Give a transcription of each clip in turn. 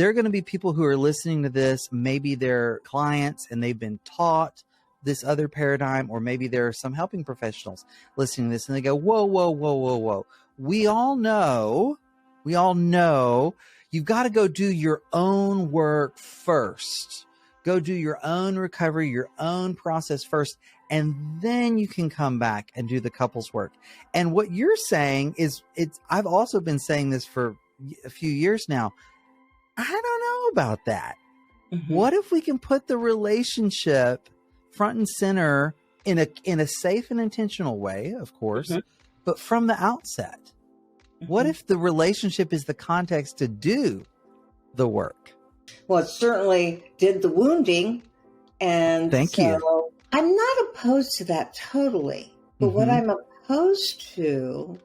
there are going to be people who are listening to this. Maybe they're clients and they've been taught this other paradigm, or maybe there are some helping professionals listening to this and they go, whoa, whoa, whoa, whoa, whoa. We all know you've got to go do your own work first. Go do your own recovery, your own process first, and then you can come back and do the couples work. And what you're saying is, I've also been saying this for a few years now. I don't know about that. Mm-hmm. What if we can put the relationship front and center in a safe and intentional way, of course, but from the outset? What if the relationship is the context to do the work? Well, it certainly did the wounding. And Thank you. I'm not opposed to that totally. But what I'm opposed to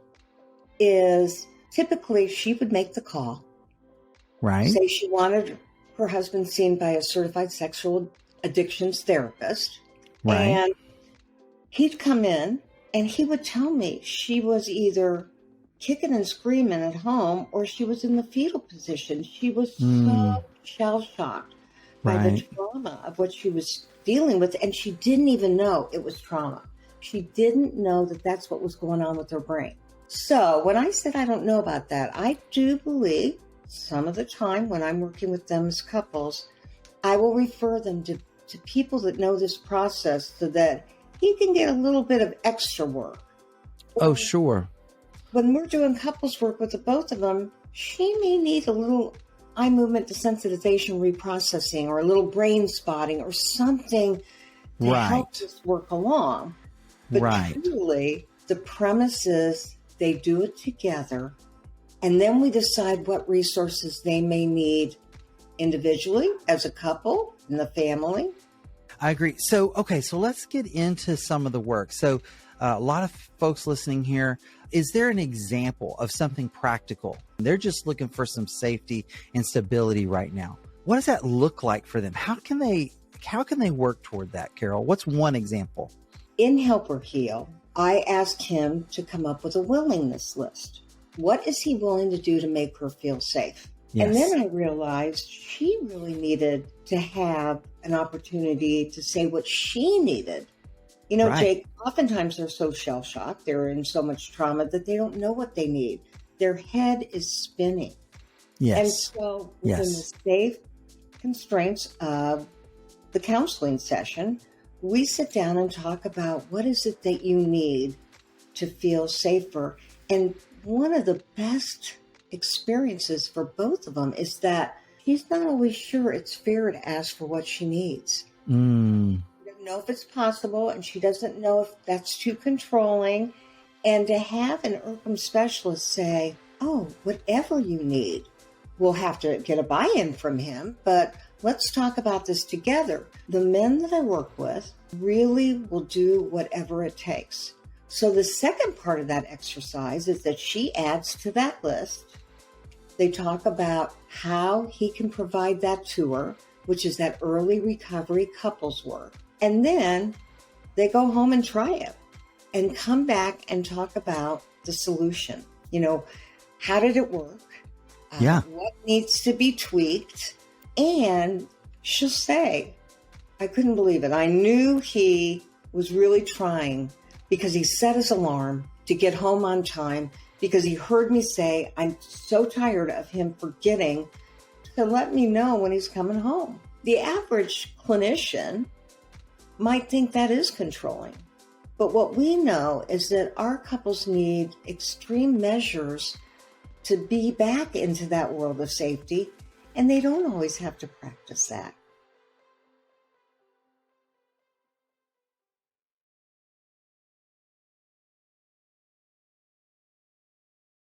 is typically she would make the call. Right. Say she wanted her husband seen by a certified sexual addictions therapist. Right. And he'd come in and he would tell me she was either kicking and screaming at home or she was in the fetal position. She was so shell-shocked by the trauma of what she was dealing with, and she didn't even know it was trauma. She didn't know that that's what was going on with her brain. So when I said I don't know about that, I do believe some of the time when I'm working with them as couples, I will refer them to people that know this process so that he can get a little bit of extra work. Oh, sure. When we're doing couples work with the both of them, she may need a little eye movement desensitization reprocessing or a little brain spotting or something to help this work along. But truly, the premise is they do it together, and then we decide what resources they may need individually, as a couple, in the family. I agree. So let's get into some of the work. So a lot of folks listening here, is there an example of something practical? They're just looking for some safety and stability right now. What does that look like for them? How can they work toward that, Carol? What's one example? In Help or Heal, I asked him to come up with a willingness list. What is he willing to do to make her feel safe? Yes. And then I realized she really needed to have an opportunity to say what she needed. You know, Jake, oftentimes they're so shell-shocked, they're in so much trauma that they don't know what they need. Their head is spinning. Yes. And so within the safe constraints of the counseling session, we sit down and talk about what is it that you need to feel safer. And one of the best experiences for both of them is that she's not always sure it's fair to ask for what she needs. She doesn't know if it's possible, and she doesn't know if that's too controlling. And to have an IRCM specialist say, oh, whatever you need, we'll have to get a buy-in from him, but let's talk about this together. The men that I work with really will do whatever it takes. So the second part of that exercise is that she adds to that list. They talk about how he can provide that to her, which is that early recovery couples work. And then they go home and try it and come back and talk about the solution. You know, how did it work? What needs to be tweaked? And she'll say, I couldn't believe it. I knew he was really trying because he set his alarm to get home on time, because he heard me say, I'm so tired of him forgetting to let me know when he's coming home. The average clinician might think that is controlling. But what we know is that our couples need extreme measures to be back into that world of safety, and they don't always have to practice that.